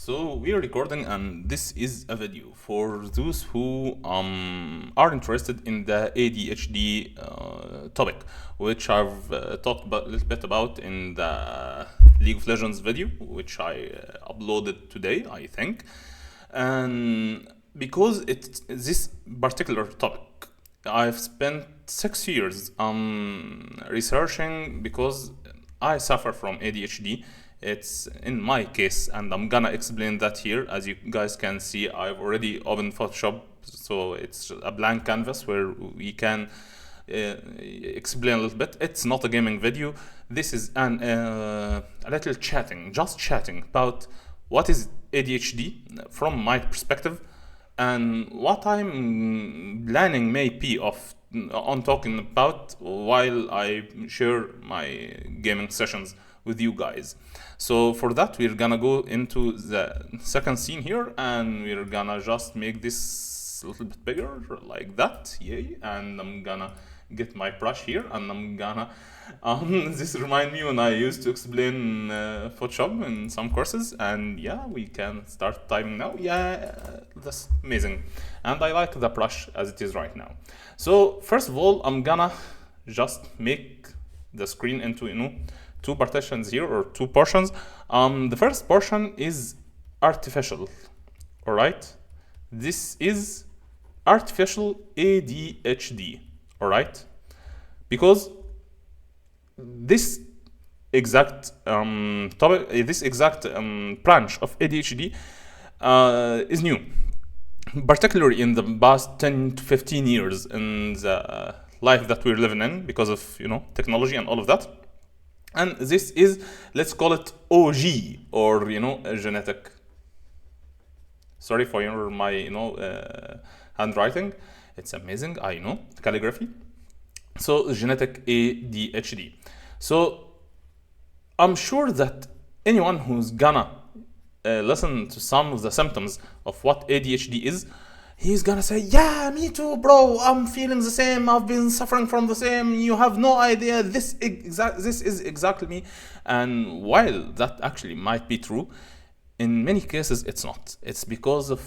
So we are recording, and this is a video for those who are interested in the ADHD topic, which I've talked about a little bit about in the League of Legends video, which I uploaded today, I think. And because it's this particular topic, I've spent 6 years researching because I suffer from ADHD. It's in my case, and I'm gonna explain that here. As you guys can see, I've already opened Photoshop, so it's a blank canvas where we can explain a little bit. It's not a gaming video. This is a little chatting, just chatting about what is ADHD from my perspective, and what I'm planning maybe of on talking about while I share my gaming sessions with you guys. So for that, we're gonna go into the second scene here, and we're gonna just make this a little bit bigger like that, yay. And I'm gonna get my brush here, and I'm gonna this remind me when I used to explain Photoshop in some courses. And yeah, we can start typing now. Yeah, that's amazing, and I like the brush as it is right now. So first of all, I'm gonna just make the screen into two partitions here, or two portions. The first portion is artificial. All right, this is artificial ADHD. All right, because this exact topic, this exact branch of ADHD is new, particularly in the past 10 to 15 years in the life that we're living in, because of technology and all of that. And this is, let's call it OG, or a genetic. Sorry for my handwriting. It's amazing, I know, calligraphy. So genetic ADHD. So I'm sure that anyone who's gonna listen to some of the symptoms of what ADHD is, he's gonna say, yeah, me too, bro, I'm feeling the same, I've been suffering from the same, you have no idea, this is exactly me. And while that actually might be true, in many cases it's not. It's because of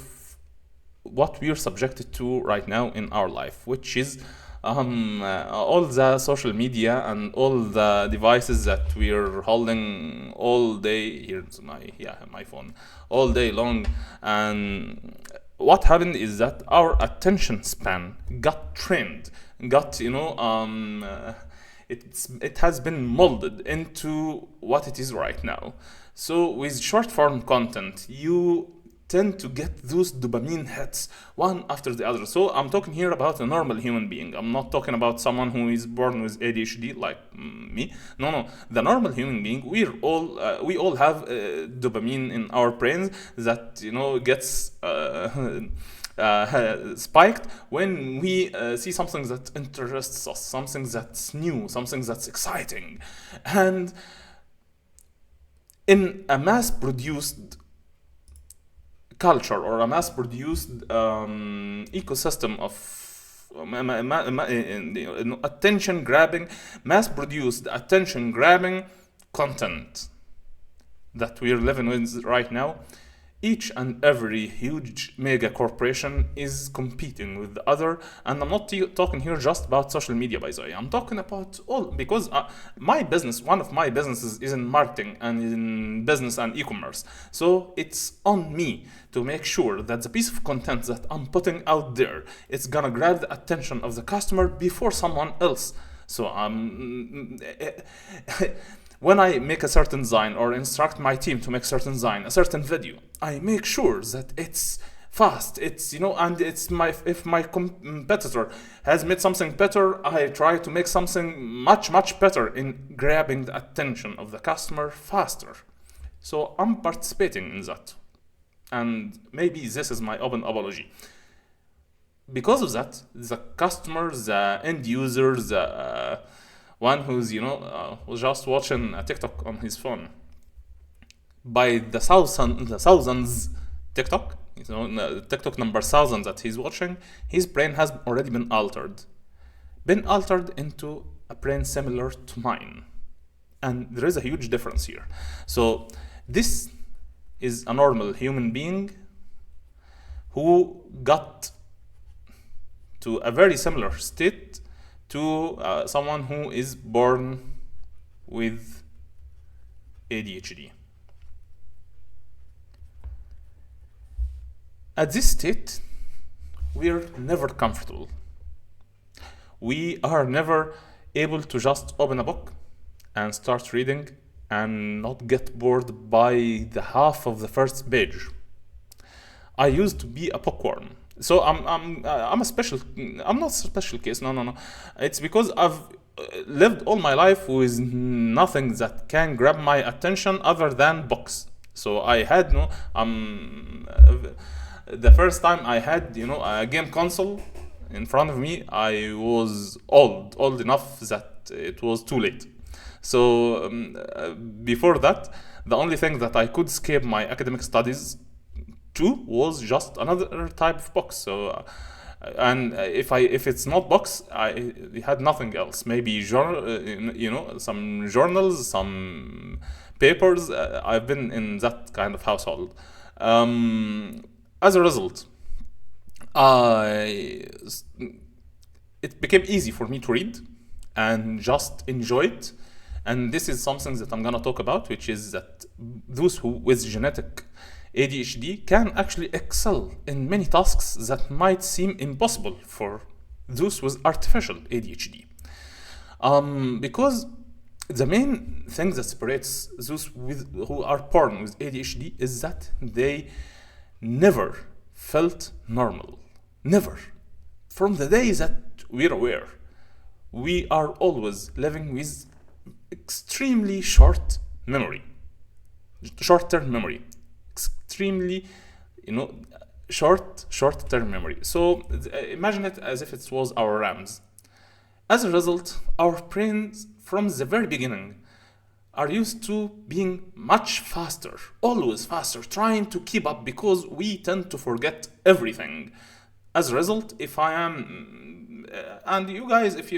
what we're subjected to right now in our life, which is all the social media and all the devices that we're holding all day. Here's my phone, all day long. And what happened is that our attention span got trained, it has been molded into what it is right now. So with short form content, you tend to get those dopamine hits one after the other. So I'm talking here about a normal human being. I'm not talking about someone who is born with ADHD like me. No, the normal human being. We all have dopamine in our brains that gets spiked when we see something that interests us, something that's new, something that's exciting. And in a mass-produced culture, or a mass-produced ecosystem of attention-grabbing, mass-produced attention-grabbing content that we're living with right now, each and every huge mega corporation is competing with the other. And I'm not talking here just about social media, by the way. I'm talking about all, because one of my businesses is in marketing and in business and e-commerce. So it's on me to make sure that the piece of content that I'm putting out there, it's gonna grab the attention of the customer before someone else. So when I make a certain design, or instruct my team to make certain design, a certain video, I make sure that it's fast, it's and if my competitor has made something better, I try to make something much better in grabbing the attention of the customer faster. So I'm participating in that, and maybe this is my open apology. Because of that, the customer, the end user, the one who's was just watching a TikTok on his phone, by the thousands TikTok, TikTok number thousands that he's watching, his brain has already been altered into a brain similar to mine. And there is a huge difference here. So this is a normal human being who got to a very similar state to someone who is born with ADHD. At this state, we're never comfortable. We are never able to just open a book and start reading and not get bored by the half of the first page. I used to be a bookworm. So I'm a special. I'm not a special case. No. It's because I've lived all my life with nothing that can grab my attention other than books. So I had the first time I had a game console in front of me, I was old enough that it was too late. So before that, the only thing that I could escape my academic studies to was just another type of books. So and if it's not books, I had nothing else. Maybe some journals, some papers. I've been in that kind of household. As a result, it became easy for me to read and just enjoy it. And this is something that I'm gonna talk about, which is that those who with genetic ADHD can actually excel in many tasks that might seem impossible for those with artificial ADHD. Because the main thing that separates those who are born with ADHD is that they never felt normal. Never. From the day that we're aware, we are always living with extremely short-term memory. Extremely, short-term memory. So imagine it as if it was our RAMs. As a result, our brains from the very beginning are used to being much faster, always faster, trying to keep up because we tend to forget everything. As a result, if I am, and you guys, if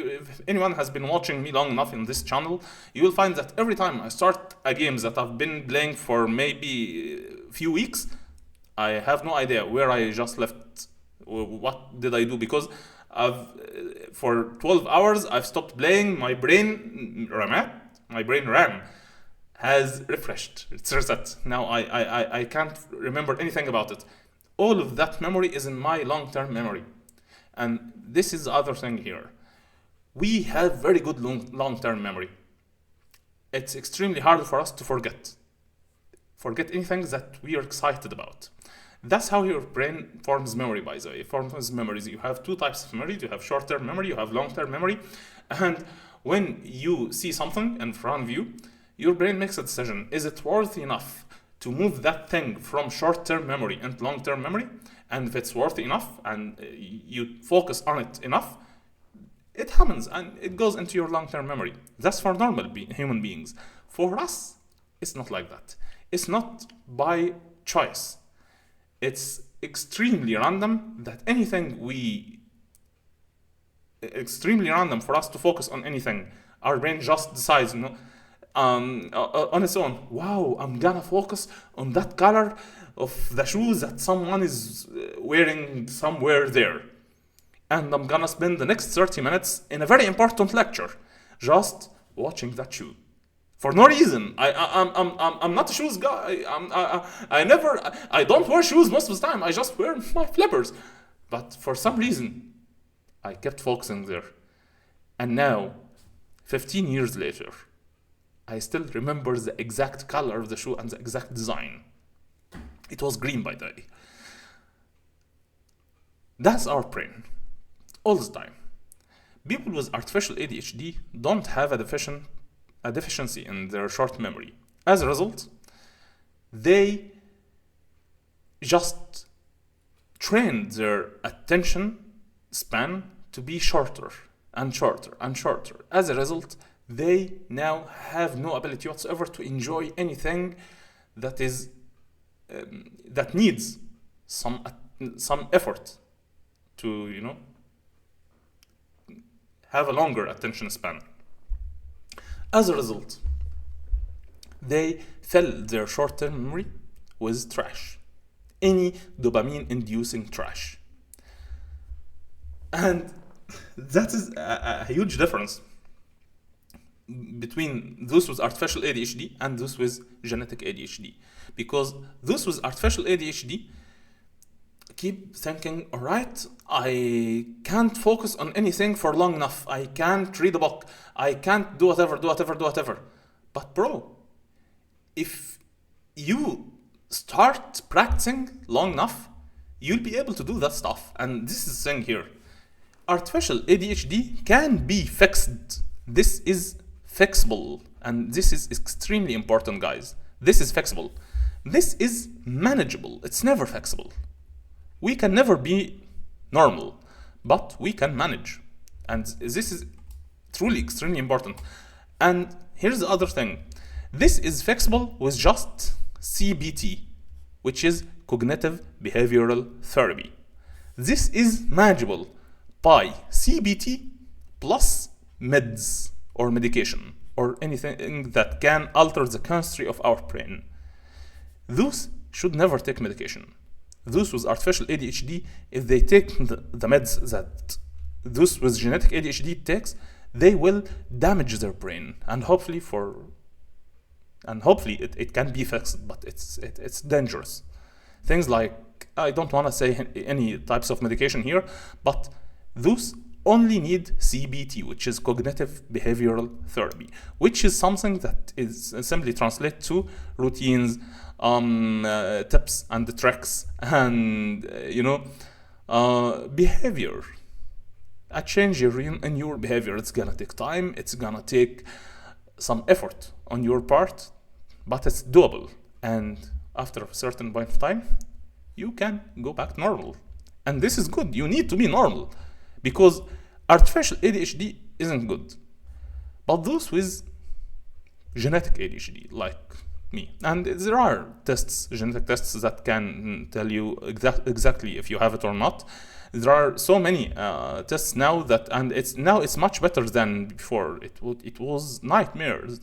anyone has been watching me long enough in this channel, you will find that every time I start a game that I've been playing for maybe a few weeks, I have no idea where I just left, what did I do, because for 12 hours I've stopped playing. My brain RAM has refreshed. It's reset. Now I can't remember anything about it. All of that memory is in my long-term memory. And this is the other thing here. We have very good long-term memory. It's extremely hard for us to forget anything that we are excited about. That's how your brain forms memory, by the way. It forms memories. You have two types of memory. You have short-term memory, you have long-term memory. And when you see something in front of you, your brain makes a decision. Is it worthy enough to move that thing from short-term memory into long-term memory? And if it's worthy enough and you focus on it enough, it happens and it goes into your long-term memory. That's for normal human beings. For us, it's not like that. It's not by choice. It's extremely random that extremely random for us to focus on anything. Our brain just decides, on its own. Wow, I'm gonna focus on that color of the shoes that someone is wearing somewhere there. And I'm gonna spend the next 30 minutes in a very important lecture just watching that shoe. For no reason. I'm not a shoes guy. I don't wear shoes most of the time. I just wear my flippers. But for some reason, I kept focusing there. And now, 15 years later, I still remember the exact color of the shoe and the exact design. It was green, by the way. That's our brain. All the time. People with artificial ADHD don't have a deficiency in their short memory. As a result, they just trained their attention span to be shorter and shorter and shorter. As a result, they now have no ability whatsoever to enjoy anything that is that needs some effort to have a longer attention span. As a result, they fill their short-term memory with trash. Any dopamine-inducing trash. And that is a huge difference between those with artificial ADHD and those with genetic ADHD. Because those with artificial ADHD keep thinking, all right, I can't focus on anything for long enough. I can't read a book. I can't do whatever. But bro, if you start practicing long enough, you'll be able to do that stuff. And this is the thing here. Artificial ADHD can be fixed. This is fixable. And this is extremely important, guys. This is fixable. This is manageable. It's never fixable. We can never be normal, but we can manage. And this is truly extremely important. And here's the other thing. This is fixable with just CBT, which is cognitive behavioral therapy. This is manageable by CBT plus meds or medication or anything that can alter the chemistry of our brain. Those should never take medication. Those with artificial ADHD, if they take the meds that those with genetic ADHD takes, they will damage their brain. And hopefully it can be fixed, but it's dangerous. Things like, I don't want to say any types of medication here, but those only need CBT, which is cognitive behavioral therapy, which is something that is simply translated to routines, tips and tricks, and behavior. A change in your behavior. It's gonna take time. It's gonna take some effort on your part, but it's doable. And after a certain point of time, you can go back to normal. And this is good. You need to be normal, because artificial ADHD isn't good. But those with genetic ADHD, like me, and there are tests, genetic tests, that can tell you exactly if you have it or not. There are so many tests now and it's much better than before. It was nightmares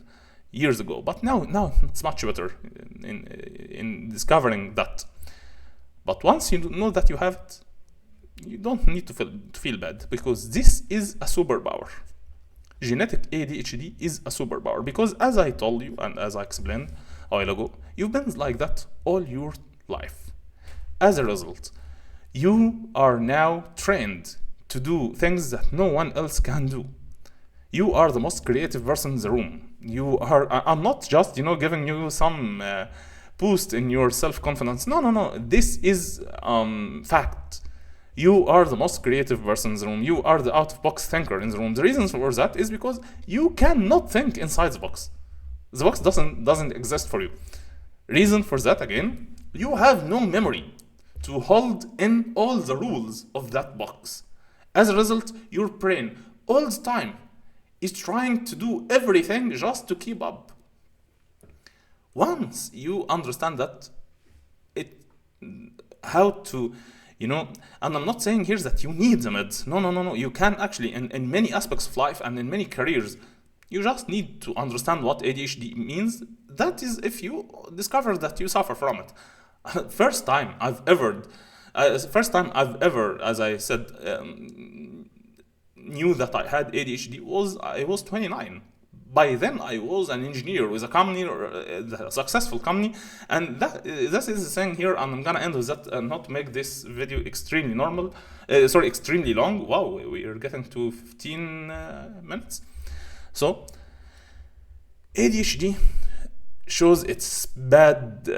years ago, but now it's much better in discovering that. But once you know that you have it, you don't need to feel bad, because this is a superpower. Genetic ADHD is a superpower, because as I told you and as I explained a while ago, you've been like that all your life. As a result, you are now trained to do things that no one else can do. You are the most creative person in the room. I'm not just, giving you some boost in your self-confidence. No. This is fact. You are the most creative person in the room. You are the out-of-box thinker in the room. The reason for that is because you cannot think inside the box. The box doesn't exist for you. Reason for that, again, you have no memory to hold in all the rules of that box. As a result, your brain all the time is trying to do everything just to keep up. Once you understand that, how to, and I'm not saying here that you need the meds. No. You can actually, in many aspects of life and in many careers, you just need to understand what ADHD means. That is, if you discover that you suffer from it. First time I've ever, as I said, knew that I had ADHD I was 29. By then I was an engineer with a company, a successful company, and this is the thing here, and I'm gonna end with that and not make this video extremely long. Wow, we are getting to 15 minutes. So ADHD shows its bad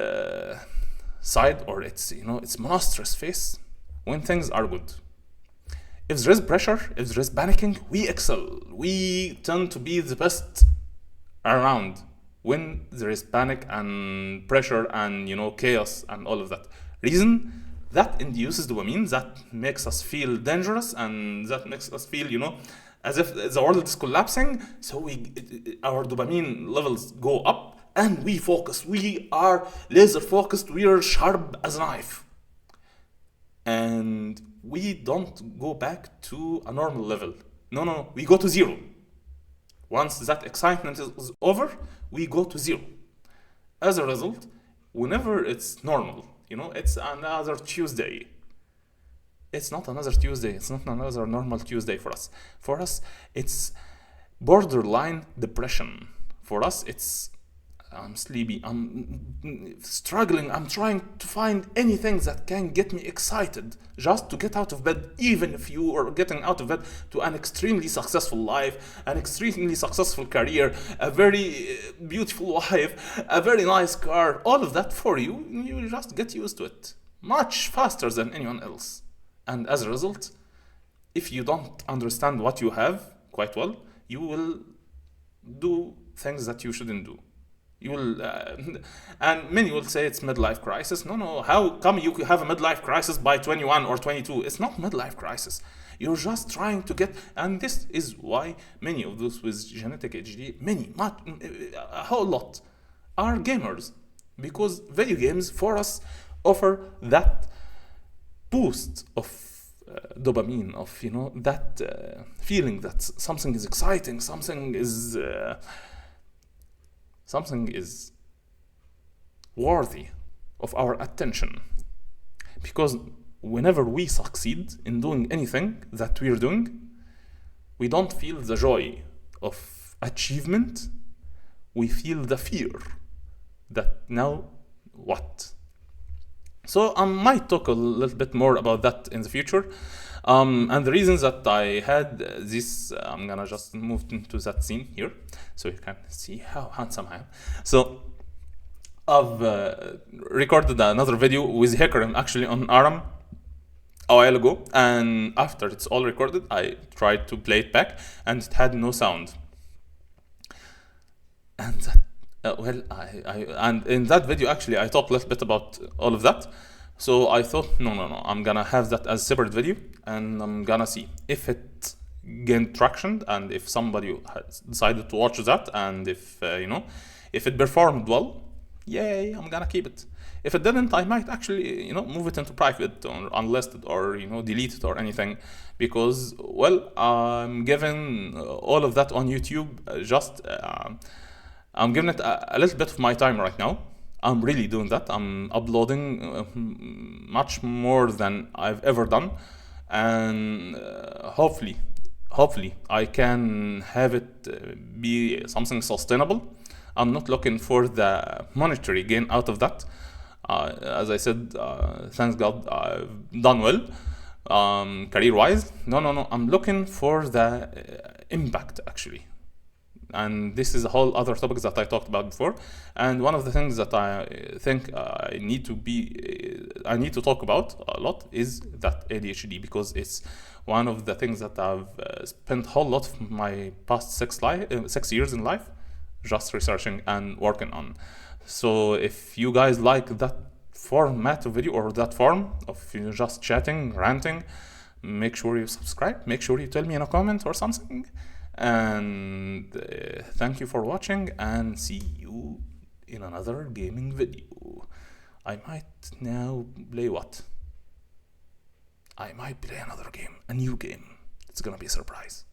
side, or its monstrous face, when things are good. If there is pressure, if there is panicking, we excel. We tend to be the best around when there is panic and pressure and chaos and all of that. Reason that induces dopamine, that makes us feel dangerous, and that makes us feel as if the world is collapsing. So our dopamine levels go up, and we focus. We are laser focused. We are sharp as a knife. And we don't go back to a normal level. No. We go to zero. Once that excitement is over, we go to zero. As a result, whenever it's normal, it's another Tuesday. It's not another Tuesday. It's not another normal Tuesday for us. For us, it's borderline depression. For us, it's I'm sleepy, I'm struggling, I'm trying to find anything that can get me excited just to get out of bed, even if you are getting out of bed to an extremely successful life, an extremely successful career, a very beautiful wife, a very nice car, all of that for you, you just get used to it much faster than anyone else. And as a result, if you don't understand what you have quite well, you will do things that you shouldn't do. You will, and many will say it's midlife crisis. No. How come you have a midlife crisis by 21 or 22? It's not midlife crisis. You're just trying to get, and this is why many of those with genetic ADHD, a whole lot, are gamers, because video games for us offer that boost of dopamine, of that feeling that something is exciting, something is worthy of our attention. Because whenever we succeed in doing anything that we're doing, we don't feel the joy of achievement, we feel the fear that now what? So I might talk a little bit more about that in the future. And the reasons that I had this, I'm gonna just move into that scene here so you can see how handsome I am. So I've recorded another video with Hikarim actually on Aram a while ago, and after it's all recorded, I tried to play it back and it had no sound. And that, and in that video actually I talked a little bit about all of that. So I thought, no, I'm gonna have that as a separate video, and I'm gonna see if it gained traction, and if somebody has decided to watch that, and if if it performed well, yay, I'm gonna keep it. If it didn't, I might actually move it into private or unlisted, or delete it or anything, because well, I'm giving all of that on YouTube. Just I'm giving it a little bit of my time right now. I'm really doing that. I'm uploading much more than I've ever done, and hopefully I can have it be something sustainable. I'm not looking for the monetary gain out of that. As I said, thanks God, I've done well career-wise. No. I'm looking for the impact actually. And this is a whole other topic that I talked about before. And one of the things that I think I need to talk about a lot is that ADHD, because it's one of the things that I've spent a whole lot of my past 6 years in life just researching and working on. So if you guys like that format of video, or that form of just chatting, ranting, make sure you subscribe. Make sure you tell me in a comment or something. And thank you for watching, and see you in another gaming video. I might now play what? I might play another game, a new game. It's gonna be a surprise.